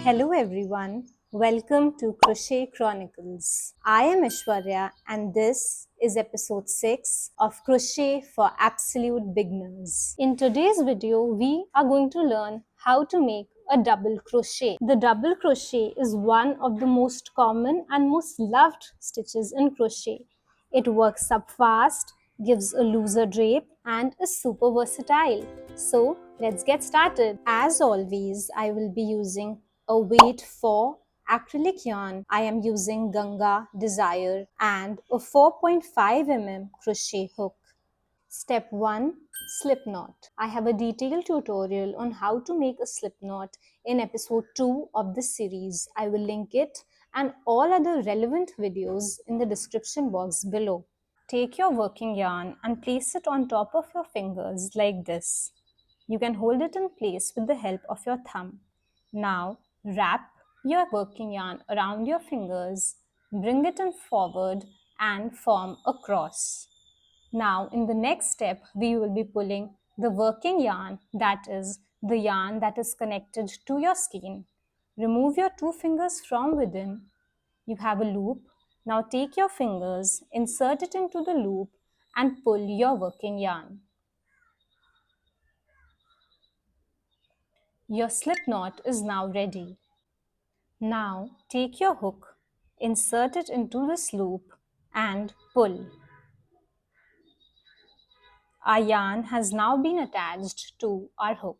Hello everyone, welcome to Crochet Chronicles. I am Aishwarya and this is episode 6 of Crochet for Absolute Beginners. In today's video, we are going to learn how to make a double crochet. The double crochet is one of the most common and most loved stitches in crochet. It works up fast, gives a looser drape and is super versatile. So let's get started. As always, I will be using a weight 4 acrylic yarn. I am using Ganga Desire and a 4.5 mm crochet hook. Step 1. Slip knot. I have a detailed tutorial on how to make a slip knot in episode 2 of this series. I will link it and all other relevant videos in the description box below. Take your working yarn and place it on top of your fingers like this. You can hold it in place with the help of your thumb. Now, wrap your working yarn around your fingers, bring it in forward and form a cross. Now, in the next step, we will be pulling the working yarn, that is, the yarn that is connected to your skein. Remove your 2 fingers from within. You have a loop. Now take your fingers, insert it into the loop and pull your working yarn. Your slip knot is now ready. Now take your hook, insert it into this loop and pull. Our yarn has now been attached to our hook.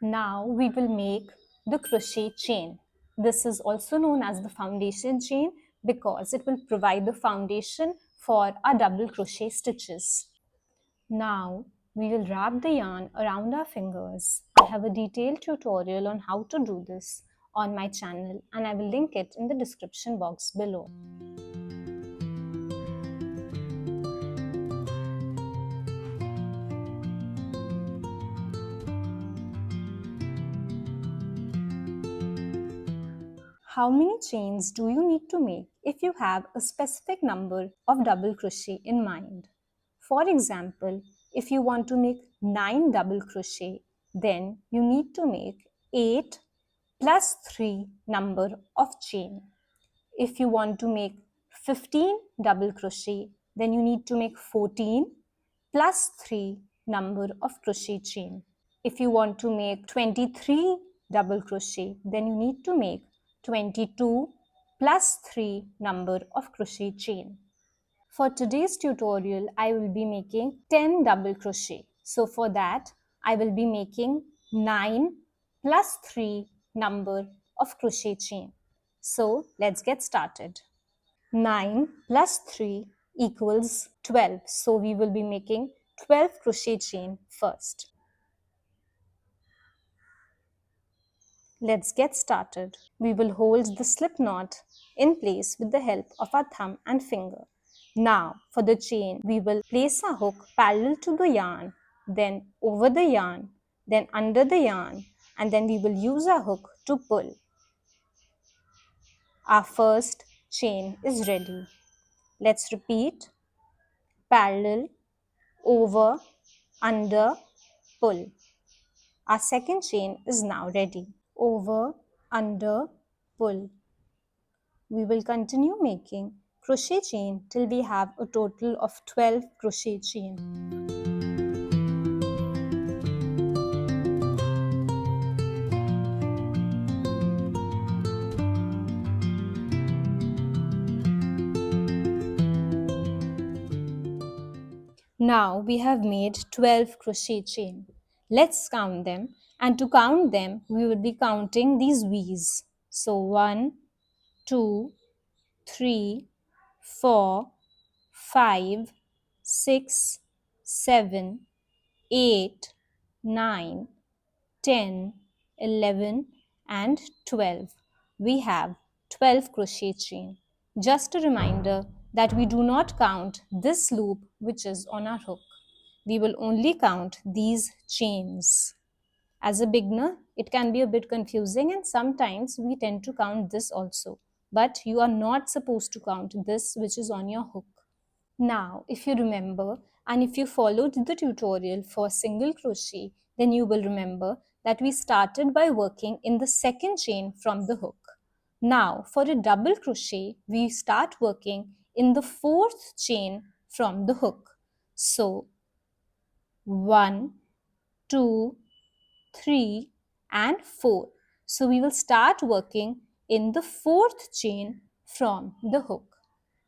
Now we will make the crochet chain. This is also known as the foundation chain because it will provide the foundation for our double crochet stitches. Now we will wrap the yarn around our fingers. I have a detailed tutorial on how to do this on my channel and I will link it in the description box below. How many chains do you need to make if you have a specific number of double crochet in mind? For example, if you want to make 9 double crochet, then you need to make 8 plus 3 number of chain. If you want to make 15 double crochet, then you need to make 14 plus 3 number of crochet chain. If you want to make 23 double crochet, then you need to make 22 plus 3 number of crochet chain. For today's tutorial, I will be making 10 double crochet. So for that, I will be making 9 plus 3 number of crochet chain. So let's get started. 9 plus 3 equals 12. So we will be making 12 crochet chain first. Let's get started. We will hold the slip knot in place with the help of our thumb and finger. Now for the chain, we will place our hook parallel to the yarn, then over the yarn, then under the yarn, and then we will use our hook to pull. Our first chain is ready. Let's repeat. Parallel, over, under, pull. Our second chain is now ready. Over, under, pull. We will continue making crochet chain till we have a total of 12 crochet chain. Now we have made 12 crochet chain. Let's count them, and to count them we will be counting these V's. So 1, 2, 3, 4, 5, 6, 7, 8, 9, 10, 11 and 12. We have 12 crochet chain. Just a reminder that we do not count this loop which is on our hook. We will only count these chains. As a beginner, it can be a bit confusing and sometimes we tend to count this also. But you are not supposed to count this which is on your hook. Now, if you remember and if you followed the tutorial for single crochet, then you will remember that we started by working in the second chain from the hook. Now for a double crochet, we start working in the fourth chain from the hook. So 1, 2, 3 and 4. So we will start working in the fourth chain from the hook.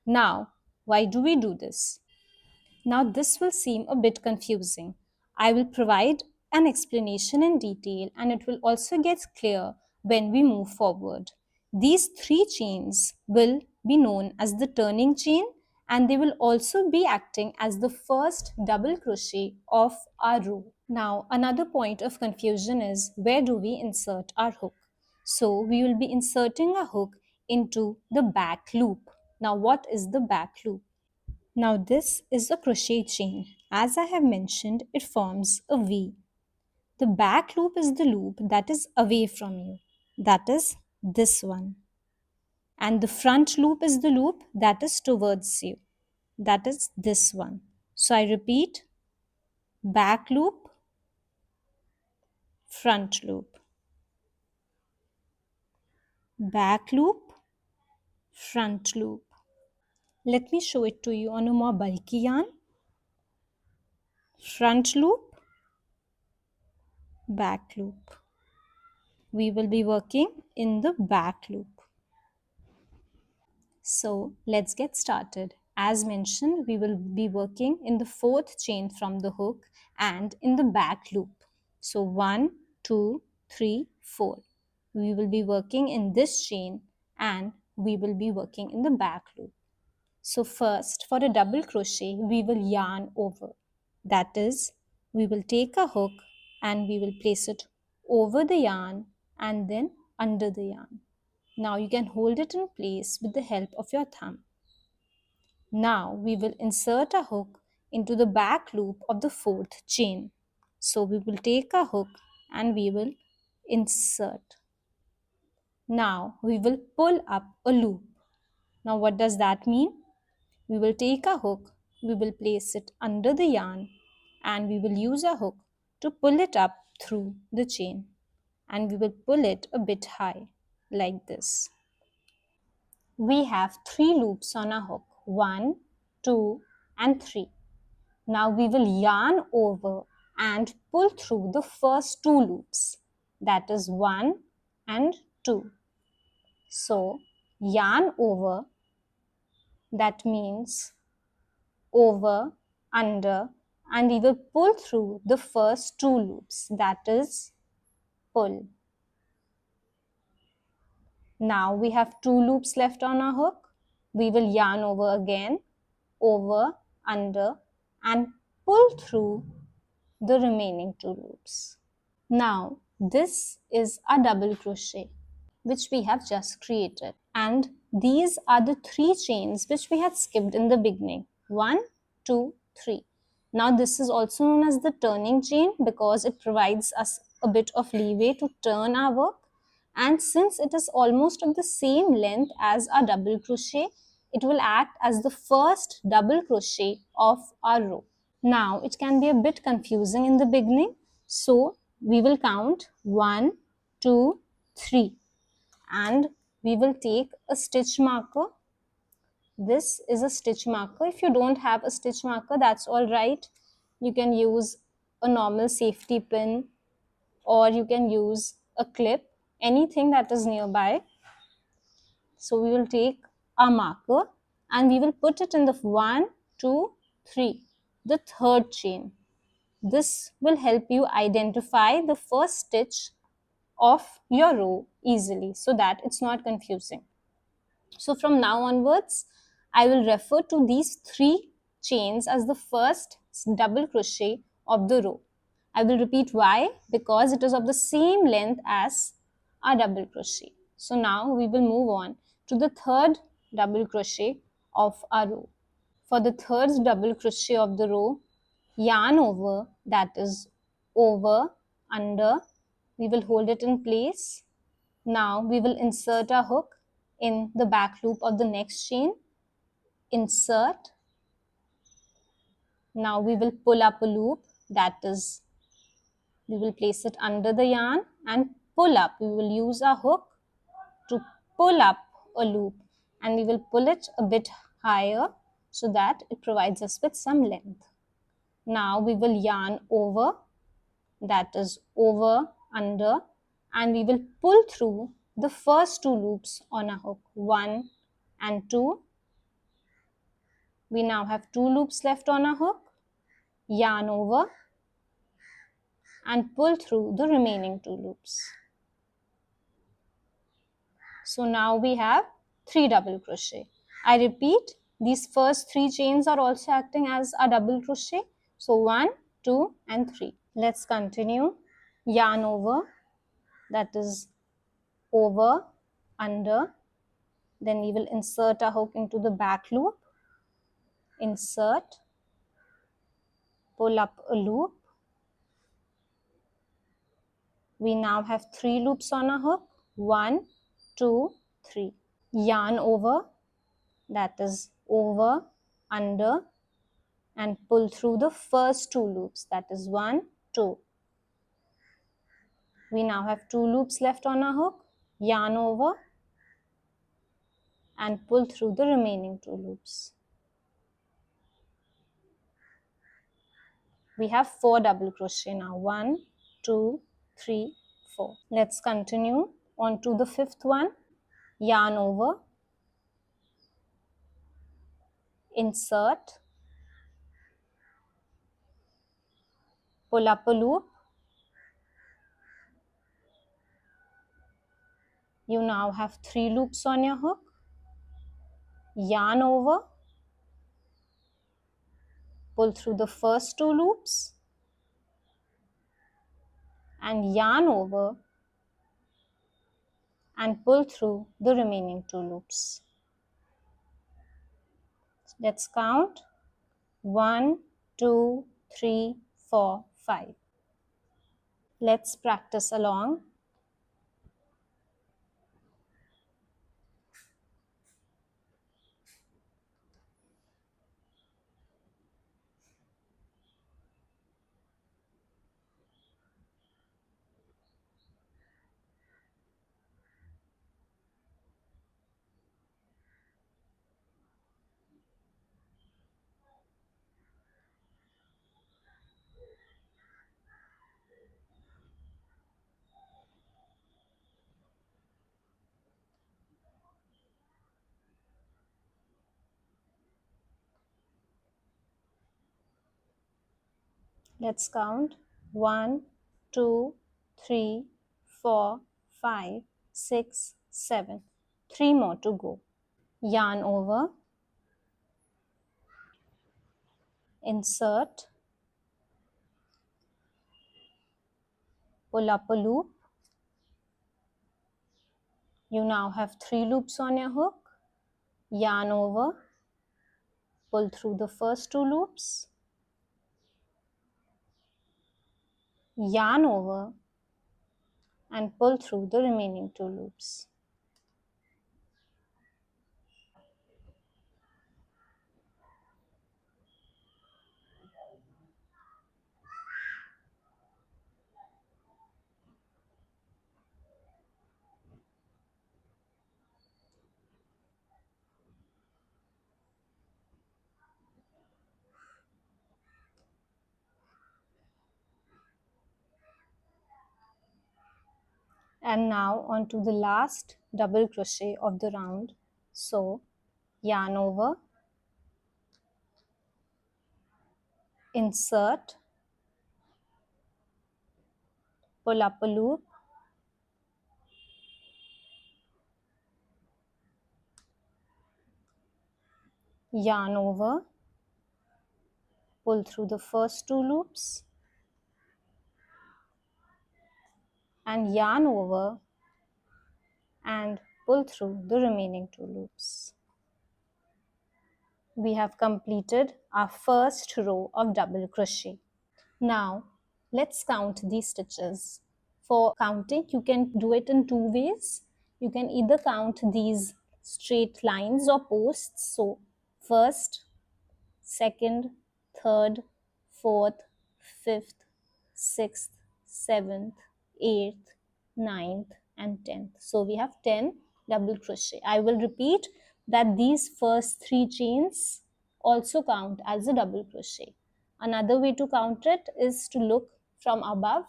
Now, why do we do this? Now this will seem a bit confusing. I will provide an explanation in detail and it will also get clear when we move forward. These 3 chains will be known as the turning chain and they will also be acting as the first double crochet of our row. Now another point of confusion is where do we insert our hook? So we will be inserting a hook into the back loop. Now what is the back loop? Now this is a crochet chain. As I have mentioned, it forms a V. The back loop is the loop that is away from you. That is this one. And the front loop is the loop that is towards you. That is this one. So I repeat, back loop, front loop. Back loop, front loop. Let me show it to you on a more bulky yarn. Front loop, back loop. We will be working in the back loop. So let's get started. As mentioned, we will be working in the fourth chain from the hook and in the back loop. So 1, 2, 3, 4. We will be working in this chain and we will be working in the back loop. So first, for a double crochet, we will yarn over. That is, we will take a hook and we will place it over the yarn and then under the yarn. Now you can hold it in place with the help of your thumb. Now we will insert a hook into the back loop of the fourth chain. So we will take a hook and we will insert. Now we will pull up a loop. Now what does that mean? We will take a hook, we will place it under the yarn and we will use a hook to pull it up through the chain. And we will pull it a bit high like this. We have 3 loops on our hook, 1, 2 and 3. Now we will yarn over and pull through the first 2 loops, that is 1 and 2. So yarn over, that means over, under, and we will pull through the first 2 loops, that is pull. Now we have 2 loops left on our hook. We will yarn over again, over, under and pull through the remaining 2 loops. Now this is a double crochet which we have just created, and these are the 3 chains which we had skipped in the beginning. 1, 2, 3. Now this is also known as the turning chain because it provides us a bit of leeway to turn our work, and since it is almost of the same length as our double crochet, it will act as the first double crochet of our row. Now it can be a bit confusing in the beginning, so we will count 1, 2, 3 and we will take a stitch marker. This is a stitch marker. If you don't have a stitch marker, that's all right. You can use a normal safety pin or you can use a clip, anything that is nearby. So we will take our marker and we will put it in the 1, 2, 3, the third chain. This will help you identify the first stitch of your row easily so that it's not confusing. So from now onwards, I will refer to these 3 chains as the first double crochet of the row. I will repeat why, because it is of the same length as our double crochet. So now we will move on to the third double crochet of our row. For the third double crochet of the row, yarn over, that is over, under, we will hold it in place. Now we will insert our hook in the back loop of the next chain, insert. Now we will pull up a loop, that is We will place it under the yarn and pull up. We will use our hook to pull up a loop, and we will pull it a bit higher so that it provides us with some length. Now we will yarn over, that is over, under, and we will pull through the first 2 loops on our hook, 1 and 2. We now have 2 loops left on our hook. Yarn over and pull through the remaining 2 loops. So now we have 3 double crochet. I repeat, these first 3 chains are also acting as a double crochet. So 1, 2 and 3. Let's continue. Yarn over, that is over, under. Then we will insert our hook into the back loop. Insert, pull up a loop. We now have 3 loops on our hook. 1, 2, 3. Yarn over, that is over, under, and pull through the first 2 loops, that is 1, 2. We now have 2 loops left on our hook. Yarn over and pull through the remaining 2 loops. We have 4 double crochet now. 1, 2, 3, 4. Let's continue on to the 5th one. Yarn over, insert, pull up a loop. You now have 3 loops on your hook. Yarn over, pull through the first 2 loops and yarn over and pull through the remaining 2 loops. Let's count. 1, 2, 3, 4, 5. Let's practice along. Let's count. 1, 2, 3, 4, 5, 6, 7. 3 more to go. Yarn over, insert, pull up a loop. You now have 3 loops on your hook. Yarn over, pull through the first 2 loops. Yarn over and pull through the remaining 2 loops. And now on to the last double crochet of the round. So yarn over, insert, pull up a loop, yarn over, pull through the first 2 loops and yarn over and pull through the remaining 2 loops. We have completed our first row of double crochet. Now let's count these stitches. For counting, you can do it in 2 ways. You can either count these straight lines or posts. So first, second, third, fourth, fifth, sixth, 7th, 8th, 9th and 10th. So we have 10 double crochet. I will repeat that these first 3 chains also count as a double crochet. Another way to count it is to look from above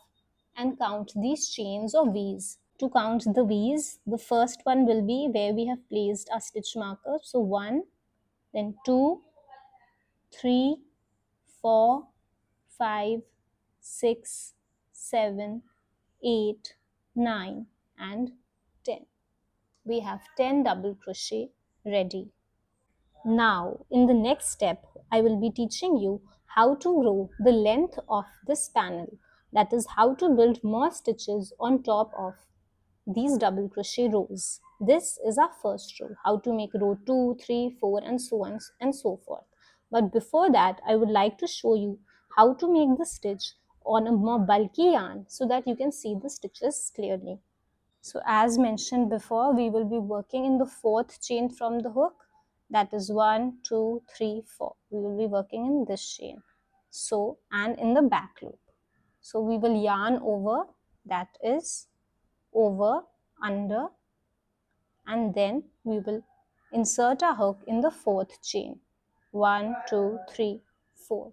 and count these chains or V's. To count the V's, the first one will be where we have placed our stitch marker. So 1, then 2, 3, 4, 5, 6, 7, 8, 9 and 10. We have 10 double crochet ready. Now, in the next step, I will be teaching you how to grow the length of this panel. That is how to build more stitches on top of these double crochet rows. This is our first row, how to make row 2, 3, 4 and so on and so forth. But before that, I would like to show you how to make the stitch on a more bulky yarn so that you can see the stitches clearly. So as mentioned before, we will be working in the 4th chain from the hook. That is 1, 2, 3, 4. We will be working in this chain. So, and in the back loop. So we will yarn over, that is over, under, and then we will insert our hook in the 4th chain. 1, 2, 3, 4.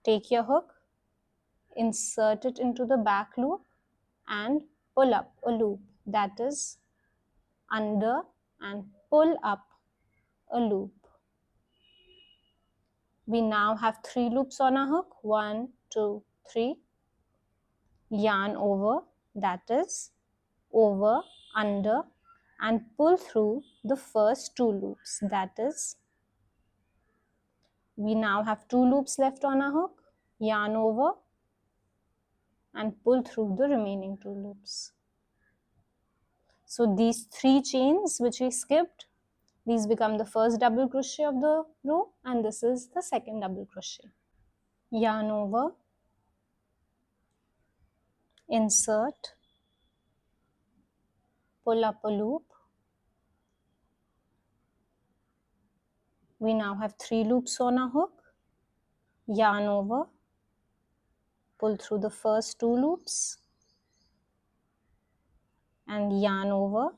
Take your hook, insert it into the back loop and pull up a loop, that is under, and pull up a loop. We now have 3 loops on our hook. 1, 2, 3. Yarn over, that is over, under, and pull through the first 2 loops. That is, we now have 2 loops left on our hook. Yarn over and pull through the remaining 2 loops. So these 3 chains which we skipped, these become the first double crochet of the row and this is the second double crochet. Yarn over, insert, pull up a loop. We now have 3 loops on our hook. Yarn over, pull through the first 2 loops and yarn over,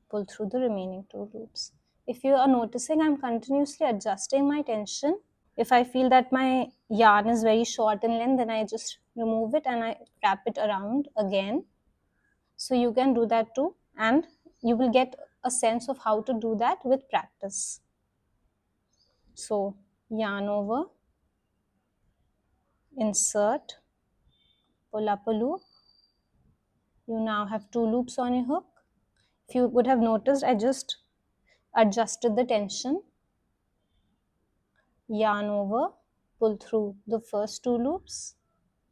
pull through the remaining 2 loops. If you are noticing, I'm continuously adjusting my tension. If I feel that my yarn is very short in length, then I just remove it and I wrap it around again. So you can do that too, and you will get a sense of how to do that with practice. So yarn over, insert, pull up a loop. You now have 2 loops on your hook. If you would have noticed, I just adjusted the tension. Yarn over, pull through the first 2 loops.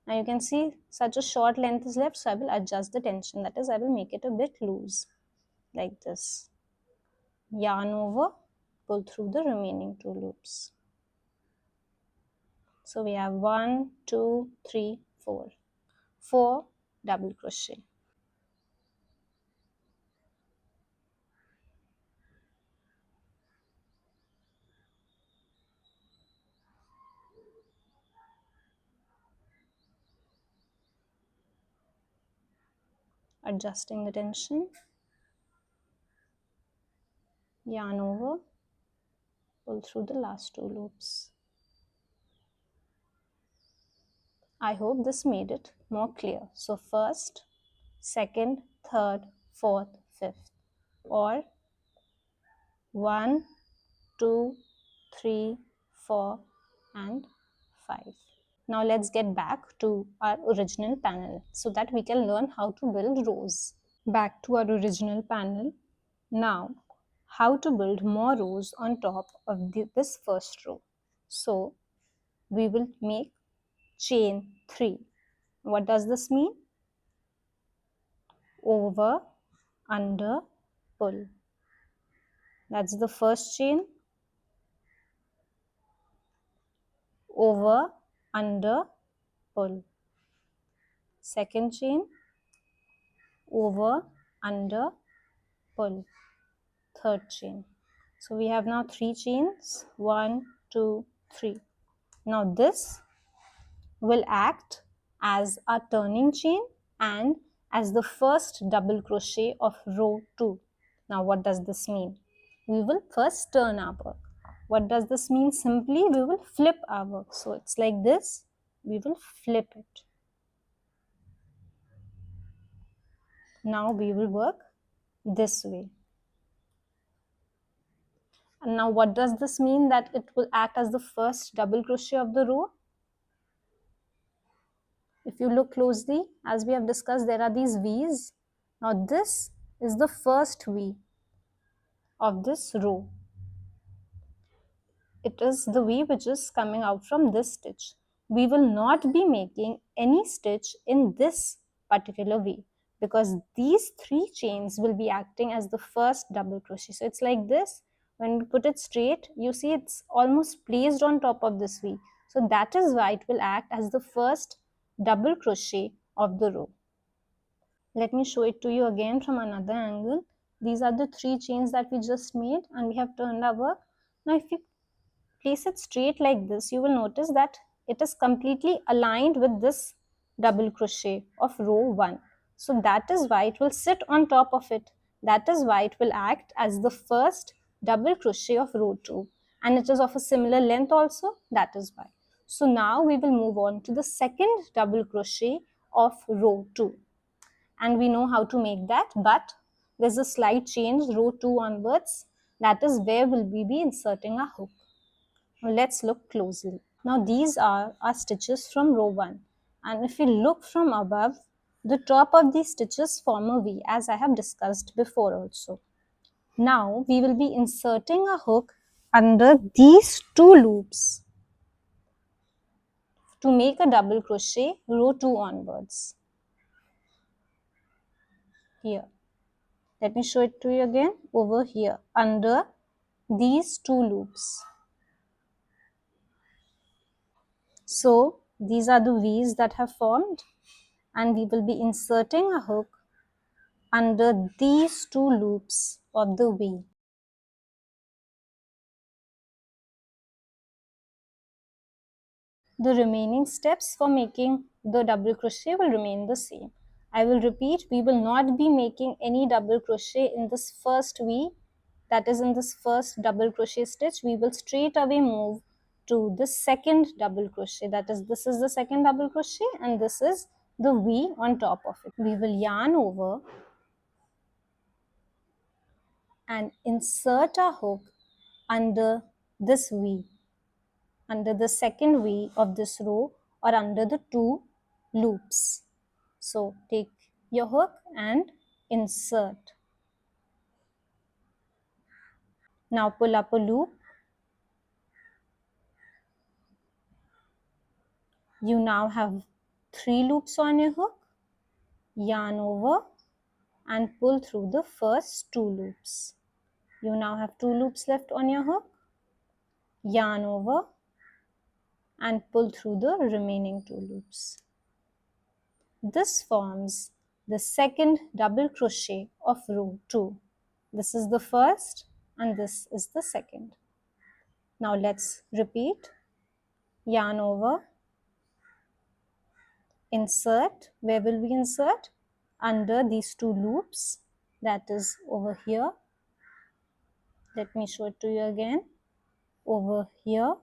Now you can see such a short length is left, so I will adjust the tension. That is, I will make it a bit loose, like this. Yarn over, pull through the remaining 2 loops. So we have 1, 2, 3, 4. 4 double crochet. Adjusting the tension. Yarn over, pull through the last 2 loops. I hope this made it more clear. So first, second, third, fourth, fifth, or 1, 2, 3, 4 and 5. Now let's get back to our original panel so that we can learn how to build rows. Back to our original panel. Now, how to build more rows on top of this first row. So, we will make chain 3. What does this mean? Over, under, pull. That's the first chain. Over, under, pull. Second chain. Over, under, pull. Third chain. So we have now 3 chains. 1, 2, 3. Now this will act as a turning chain and as the first double crochet of row 2. Now what does this mean? We will first turn our work. What does this mean? Simply we will flip our work. So it's like this. We will flip it. Now we will work this way. And now what does this mean? That it will act as the first double crochet of the row. If you look closely, as we have discussed, there are these V's. Now this is the first V of this row. It is the V which is coming out from this stitch. We will not be making any stitch in this particular V because these 3 chains will be acting as the first double crochet. So it's like this. When we put it straight, you see it's almost placed on top of this V. So that is why it will act as the first double crochet of the row. Let me show it to you again from another angle. These are the 3 chains that we just made and we have turned our work. Now if you place it straight like this, you will notice that it is completely aligned with this double crochet of row 1. So that is why it will sit on top of it. That is why it will act as the first double crochet of row 2. And it is of a similar length also. That is why. So now we will move on to the second double crochet of row 2. And we know how to make that, but there's a slight change row 2 onwards. That is where we will be inserting a hook. Now let's look closely. Now these are our stitches from row 1, and if we look from above, the top of these stitches form a V, as I have discussed before also. Now we will be inserting a hook under these 2 loops to make a double crochet row 2 onwards. Here. Let me show it to you again. Over here, under these 2 loops. So these are the V's that have formed, and we will be inserting a hook under these 2 loops of the V. The remaining steps for making the double crochet will remain the same. I will repeat, we will not be making any double crochet in this first V, that is in this first double crochet stitch. We will straight away move to the second double crochet, that is, this is the second double crochet and this is the V on top of it. We will yarn over and insert a hook under this V, under the second V of this row or under the 2 loops. So take your hook and insert. Now pull up a loop. You now have 3 loops on your hook. Yarn over and pull through the first 2 loops. You now have 2 loops left on your hook. Yarn over and pull through the remaining 2 loops. This forms the second double crochet of row 2. This is the first and this is the second. Now let's repeat. Yarn over, insert. Where will we insert? Under these 2 loops, that is over here. Let me show it to you again. Over here,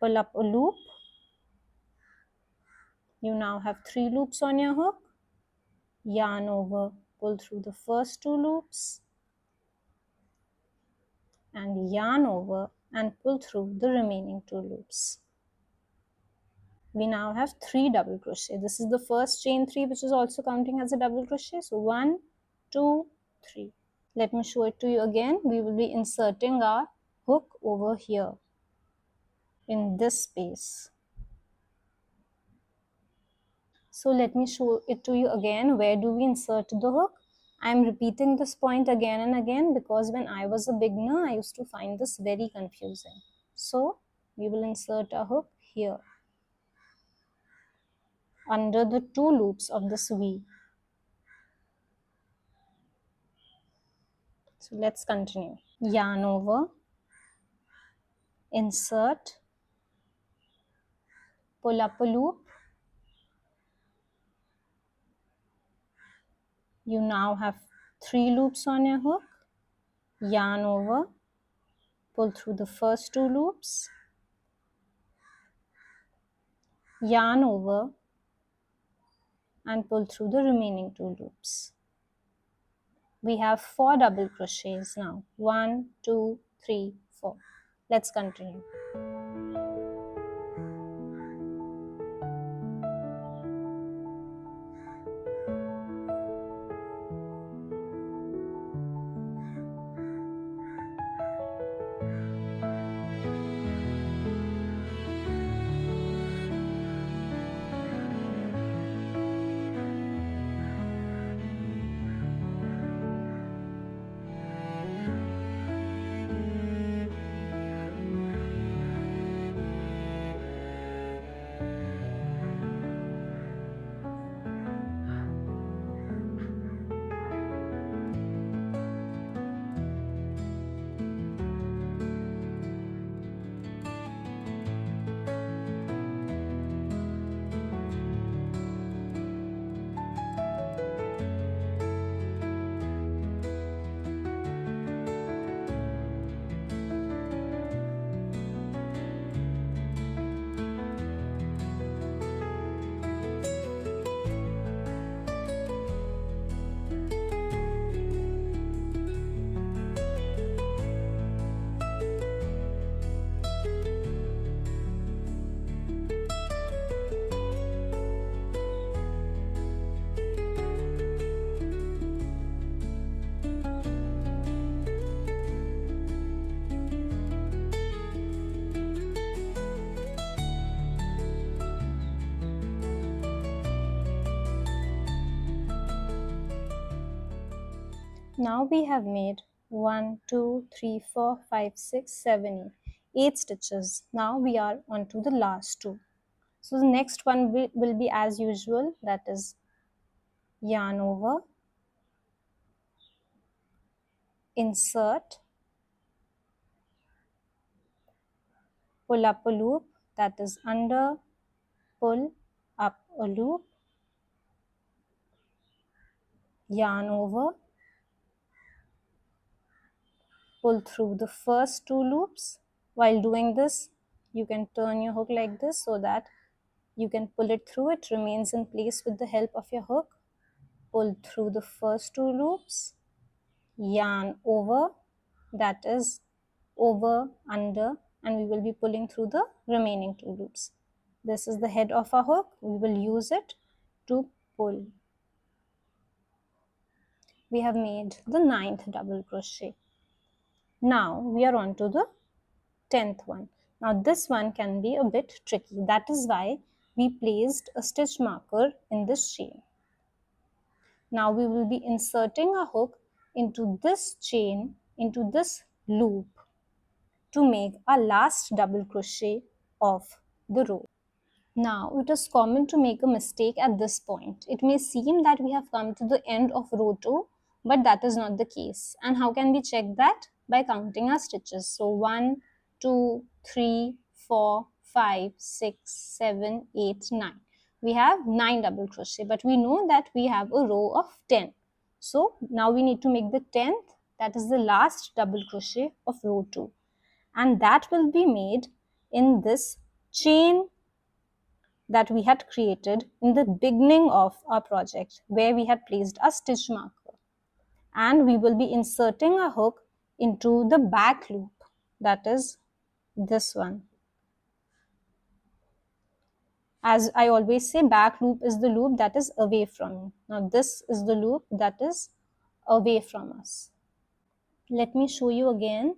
pull up a loop. You now have 3 loops on your hook. Yarn over, pull through the first 2 loops and yarn over and pull through the remaining 2 loops. We now have 3 double crochet. This is the first chain 3 which is also counting as a double crochet. So 1, 2, 3. Let me show it to you again. We will be inserting our hook over here in this space. So let me show it to you again. Where do we insert the hook? I am repeating this point again and again because when I was a beginner, I used to find this very confusing. So we will insert a hook here under the 2 loops of this V. So let's continue. Yarn over, insert, pull up a loop. You now have 3 loops on your hook. Yarn over, pull through the first 2 loops, yarn over and pull through the remaining 2 loops. We have 4 double crochets now. 1, 2, 3, 4. Let's continue. Now we have made 1, 2, 3, 4, 5, 6, 7, 8 stitches. Now we are on to the last 2. So the next one will be as usual, that is yarn over, insert, pull up a loop, that is under, pull up a loop, yarn over, pull through the first 2 loops. While doing this, you can turn your hook like this so that you can pull it through. It remains in place with the help of your hook. Pull through the first 2 loops, yarn over, that is over, under, and we will be pulling through the remaining 2 loops. This is the head of our hook. We will use it to pull. We have made the 9th double crochet. Now we are on to the 10th one. Now this one can be a bit tricky. That is why we placed a stitch marker in this chain. Now we will be inserting a hook into this chain, into this loop, to make our last double crochet of the row. Now it is common to make a mistake at this point. It may seem that we have come to the end of row 2, but that is not the case. And how can we check that? By counting our stitches. So 1, 2, 3, 4, 5, 6, 7, 8, 9. We have 9 double crochet, but we know that we have a row of 10. So now we need to make the 10th, that is the last double crochet of row 2. And that will be made in this chain that we had created in the beginning of our project, where we had placed a stitch marker. And we will be inserting a hook into the back loop, that is this one. As I always say, back loop is the loop that is away from you. Now this is the loop that is away from us. Let me show you again.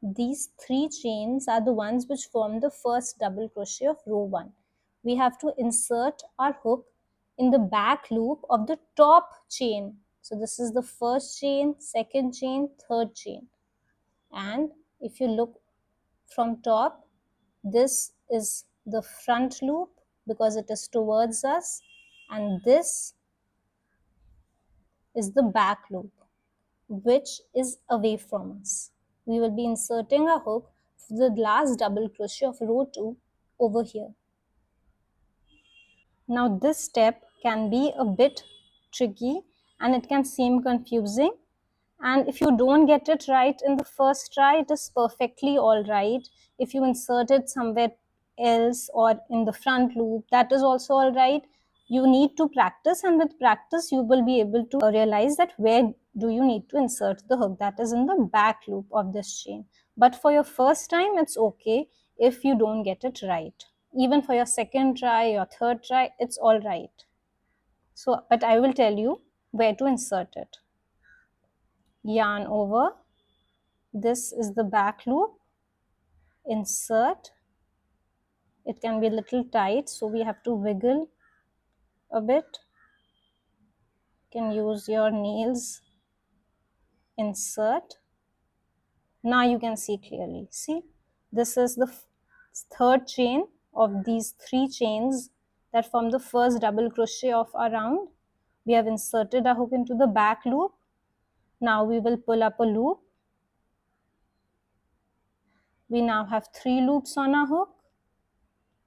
These 3 chains are the ones which form the first double crochet of row 1. We have to insert our hook in the back loop of the top chain. So this is the first chain, second chain, third chain. And if you look from top, this is the front loop because it is towards us, and this is the back loop which is away from us. We will be inserting a hook for the last double crochet of row 2 over here. Now this step can be a bit tricky and it can seem confusing, and if you don't get it right in the first try, it is perfectly all right. If you insert it somewhere else or in the front loop, that is also all right. You need to practice, and with practice you will be able to realize that where do you need to insert the hook, that is in the back loop of this chain. But for your first time, it's okay if you don't get it right. Even for your second try, your third try, it's all right. So, but I will tell you where to insert it. Yarn over, this is the back loop, insert. It can be a little tight, so we have to wiggle a bit. You can use your nails. Insert. Now you can see clearly. See, this is the third chain of these 3 chains that form the first double crochet of our round. We have inserted a hook into the back loop. Now we will pull up a loop. We now have 3 loops on our hook.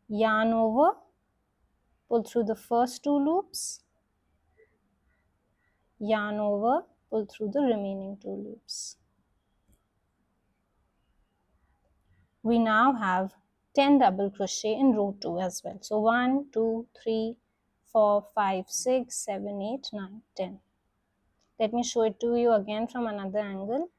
Yarn over, pull through the first 2 loops, yarn over, pull through the remaining 2 loops. We now have 10 double crochet in row 2 as well. So 1, 2, 3, 4, 5, 6, 7, 8, 9, 10. Let me show it to you again from another angle.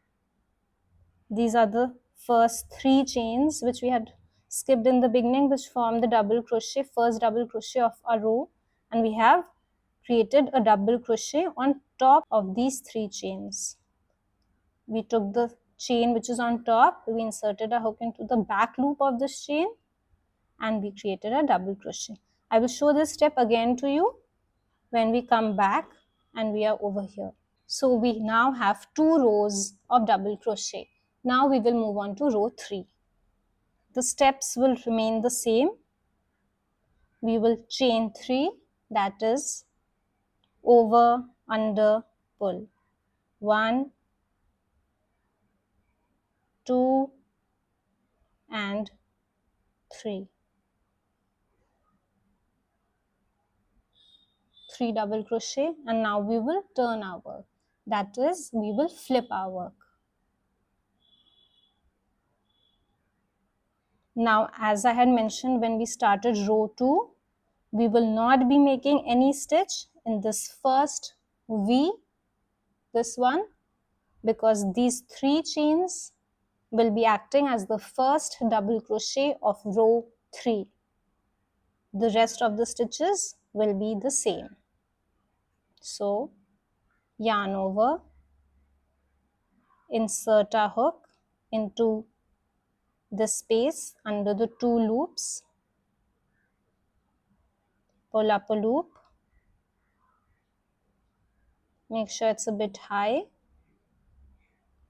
These are the first 3 chains which we had skipped in the beginning, which form the double crochet, first double crochet of a row, and we have created a double crochet on top of these 3 chains. We took the chain which is on top, we inserted a hook into the back loop of this chain, and we created a double crochet. I will show this step again to you when we come back and we are over here. So we now have 2 rows of double crochet. Now we will move on to row 3. The steps will remain the same. We will chain 3, that is over, under, pull. 1, 2, and 3. 3 double crochet, and now we will turn our work. That is, we will flip our work. Now, as I had mentioned when we started row 2, we will not be making any stitch in this first V, this one, because these 3 chains will be acting as the first double crochet of row 3. The rest of the stitches will be the same. So, yarn over, insert our hook into the space under the 2 loops, pull up a loop, make sure it's a bit high,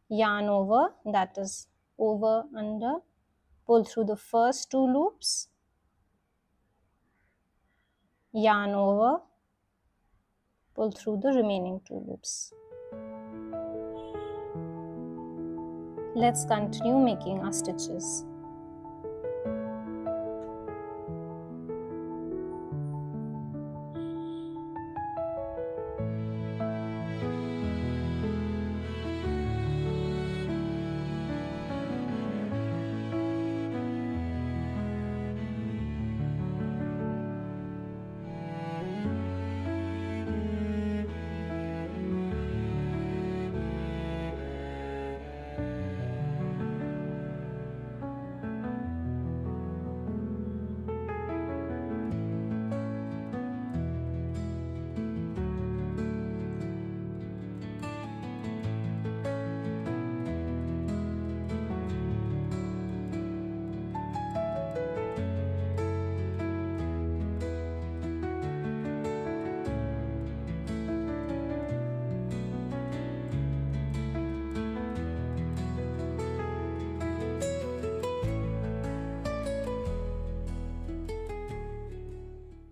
yarn over, that is over, under, pull through the first 2 loops, yarn over, pull through the remaining 2 loops. Let's continue making our stitches.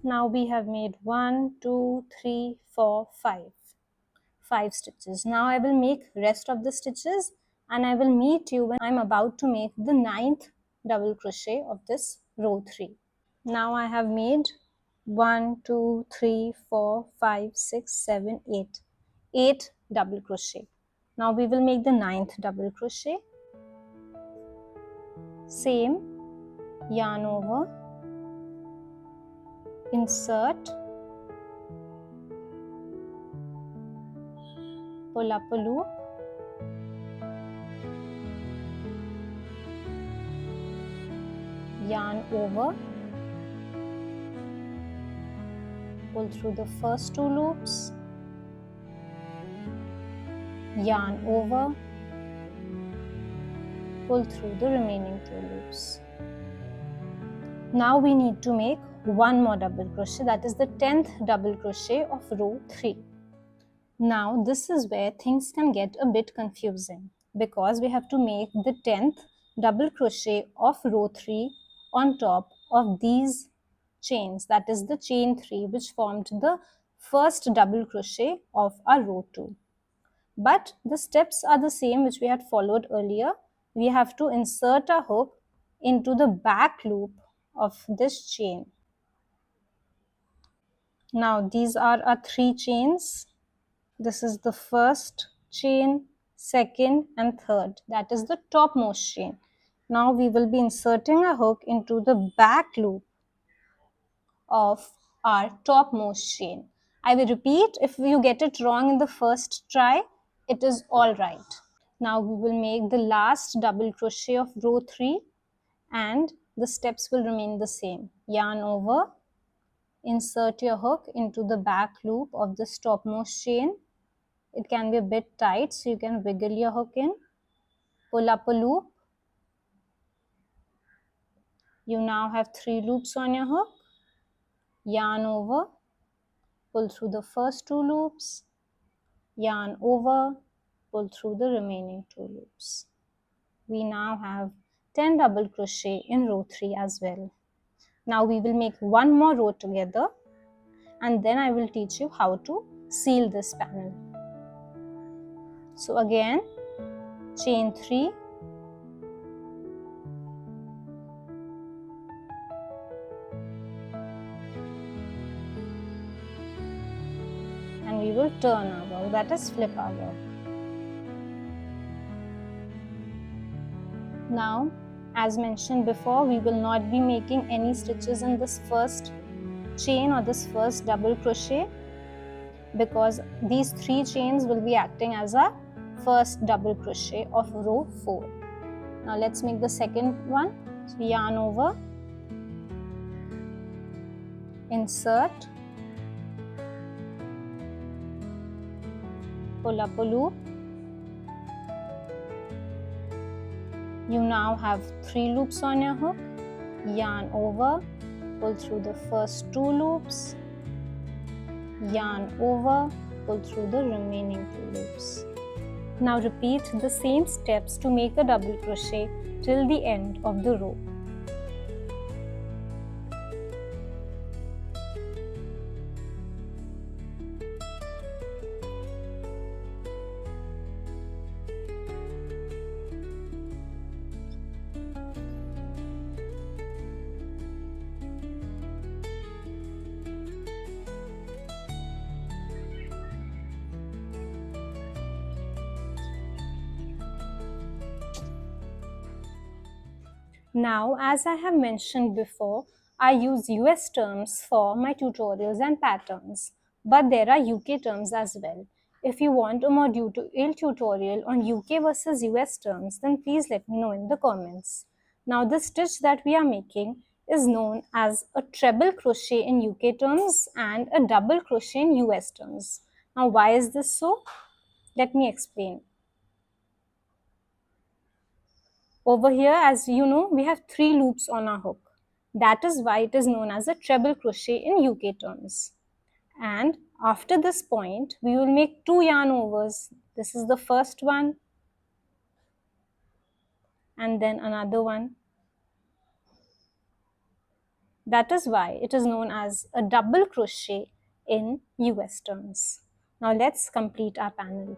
Now we have made 1, 2, 3, 4, 5 stitches. Now I will make rest of the stitches and I will meet you when I'm about to make the 9th double crochet of this row 3. Now I have made 1, 2, 3, 4, 5, 6, 7, 8. 8 double crochet. Now we will make the 9th double crochet. Same, yarn over, insert, pull up a loop, yarn over, pull through the first 2 loops, yarn over, pull through the remaining 2 loops. Now we need to make one more double crochet, that is the 10th double crochet of row 3. Now this is where things can get a bit confusing because we have to make the 10th double crochet of row 3 on top of these chains, that is the chain 3 which formed the first double crochet of our row 2. But the steps are the same which we had followed earlier. We have to insert a hook into the back loop of this chain. Now these are our 3 chains. This is the first chain, second and third. That is the topmost chain. Now we will be inserting a hook into the back loop of our topmost chain. I will repeat, if you get it wrong in the first try, it is all right. Now we will make the last double crochet of row 3 and the steps will remain the same. Yarn over, insert your hook into the back loop of this topmost chain. It can be a bit tight, so you can wiggle your hook in, pull up a loop. You now have 3 loops on your hook. Yarn over, pull through the first 2 loops, yarn over, pull through the remaining 2 loops. We now have 10 double crochet in row 3 as well. Now we will make one more row together and then I will teach you how to seal this panel. So again, chain 3, and we will turn our work, that is flip our work. Now, as mentioned before, we will not be making any stitches in this first chain or this first double crochet because these 3 chains will be acting as a first double crochet of row 4. Now let's make the second one. So yarn over, insert, pull up a loop. You now have 3 loops on your hook. Yarn over, pull through the first 2 loops, yarn over, pull through the remaining 2 loops. Now repeat the same steps to make a double crochet till the end of the row. Now, as I have mentioned before, I use US terms for my tutorials and patterns, but there are UK terms as well. If you want a more detailed tutorial on UK versus US terms, then please let me know in the comments. Now, the stitch that we are making is known as a treble crochet in UK terms and a double crochet in US terms. Now, why is this so? Let me explain. Over here, as you know, we have 3 loops on our hook. That is why it is known as a treble crochet in UK terms. And after this point, we will make 2 yarn overs. This is the first one and then another one. That is why it is known as a double crochet in US terms. Now let's complete our panel.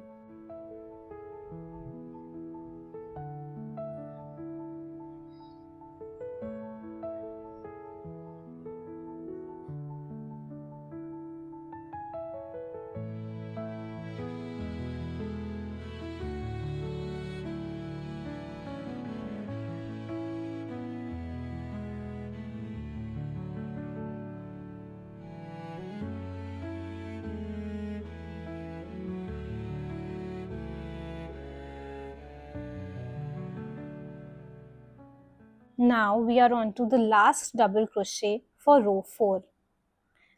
Now we are on to the last double crochet for row 4,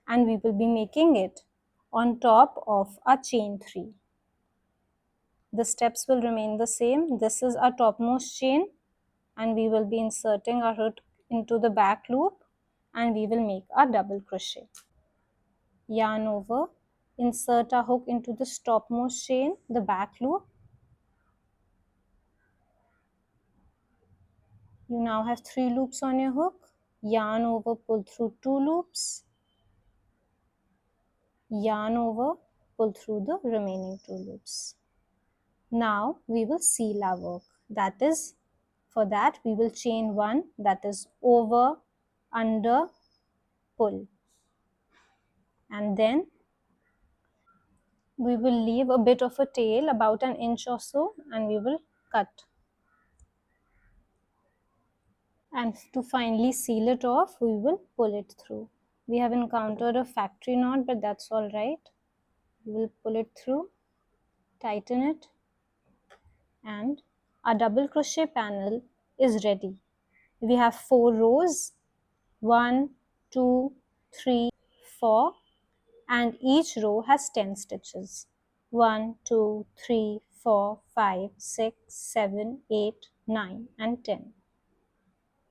and we will be making it on top of our chain 3. The steps will remain the same. This is our topmost chain, and we will be inserting our hook into the back loop, and we will make our double crochet. Yarn over, insert our hook into the topmost chain, the back loop. You now have 3 loops on your hook. Yarn over, pull through 2 loops. Yarn over, pull through the remaining 2 loops. Now we will seal our work. That is, for that we will chain 1, that is over, under, pull. And then we will leave a bit of a tail, about an inch or so, and we will cut. And to finally seal it off, we will pull it through. We have encountered a factory knot, but that's all right. We will pull it through, tighten it, and our double crochet panel is ready. We have 4 rows, 1, 2, 3, 4, and each row has 10 stitches. 1, 2, 3, 4, 5, 6, 7, 8, 9, and 10.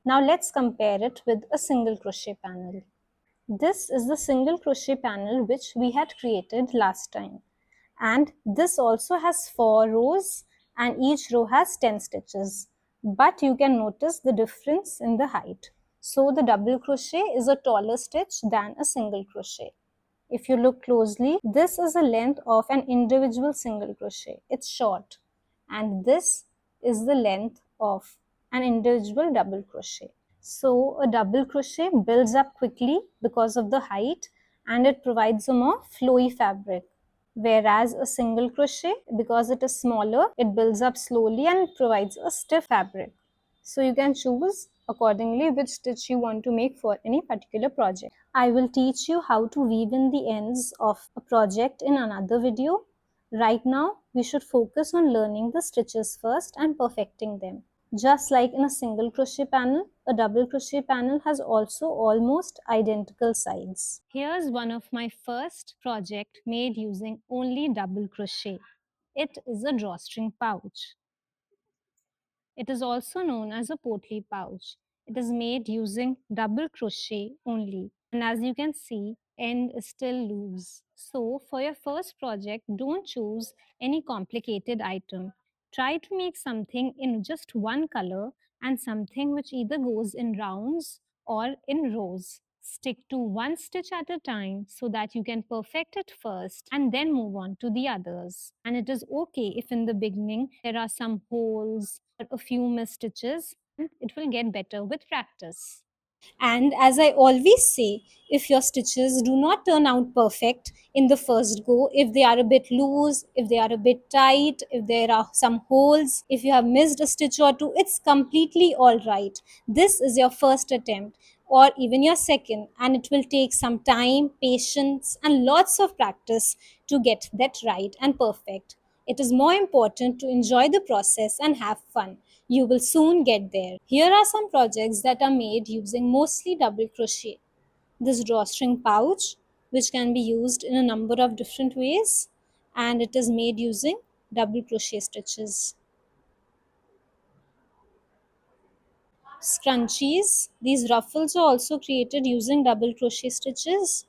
Now let's compare it with a single crochet panel. This is the single crochet panel which we had created last time, and this also has 4 rows and each row has 10 stitches, but you can notice the difference in the height. So the double crochet is a taller stitch than a single crochet. If you look closely, this is the length of an individual single crochet. It's short, and this is the length of an individual double crochet. So a double crochet builds up quickly because of the height, and it provides a more flowy fabric. Whereas a single crochet, because it is smaller, it builds up slowly and it provides a stiff fabric. So you can choose accordingly which stitch you want to make for any particular project. I will teach you how to weave in the ends of a project in another video. Right now, we should focus on learning the stitches first and perfecting them. Just like in a single crochet panel, a double crochet panel has also almost identical sides. Here's one of my first project made using only double crochet. It is a drawstring pouch. It is also known as a potli pouch. It is made using double crochet only, and as you can see, end is still loose. So for your first project, don't choose any complicated item. Try to make something in just one color and something which either goes in rounds or in rows. Stick to one stitch at a time so that you can perfect it first and then move on to the others. And it is okay if in the beginning there are some holes or a few missed stitches. It will get better with practice. And as I always say, if your stitches do not turn out perfect in the first go, if they are a bit loose, if they are a bit tight, if there are some holes, if you have missed a stitch or two, it's completely all right. This is your first attempt or even your second, and it will take some time, patience, and lots of practice to get that right and perfect. It is more important to enjoy the process and have fun. You will soon get there. Here are some projects that are made using mostly double crochet. This drawstring pouch, which can be used in a number of different ways, and it is made using double crochet stitches. Scrunchies, these ruffles are also created using double crochet stitches.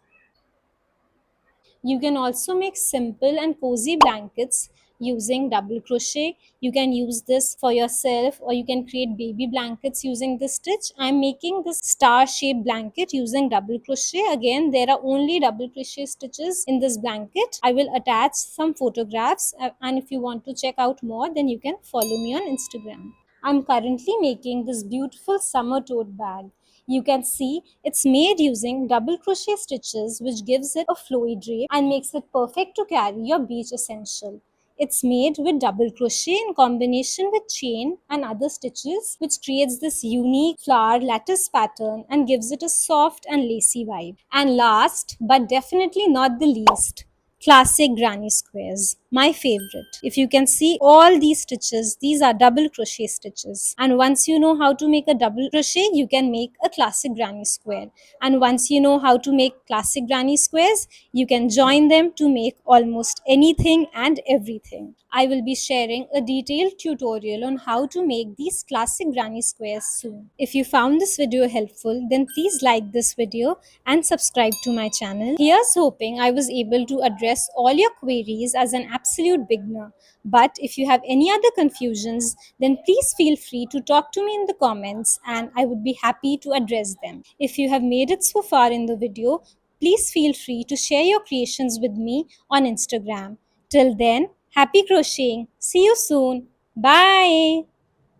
You can also make simple and cozy blankets using double crochet. You can use this for yourself, or you can create baby blankets using this stitch. I'm making this star shaped blanket using double crochet. Again, there are only double crochet stitches in this blanket. I will attach some photographs, and if you want to check out more, then you can follow me on Instagram. I'm currently making this beautiful summer tote bag. You can see it's made using double crochet stitches, which gives it a flowy drape and makes it perfect to carry your beach essential. It's made with double crochet in combination with chain and other stitches, which creates this unique flower lattice pattern and gives it a soft and lacy vibe. And last but definitely not the least, classic granny squares, my favorite. If you can see all these stitches, these are double crochet stitches. And once you know how to make a double crochet, you can make a classic granny square. And once you know how to make classic granny squares, you can join them to make almost anything and everything. I will be sharing a detailed tutorial on how to make these classic granny squares soon. If you found this video helpful, then please like this video and subscribe to my channel. Here's hoping I was able to address all your queries as an absolute beginner. But if you have any other confusions, then please feel free to talk to me in the comments and I would be happy to address them. If you have made it so far in the video, please feel free to share your creations with me on Instagram. Till then, happy crocheting. See you soon. Bye.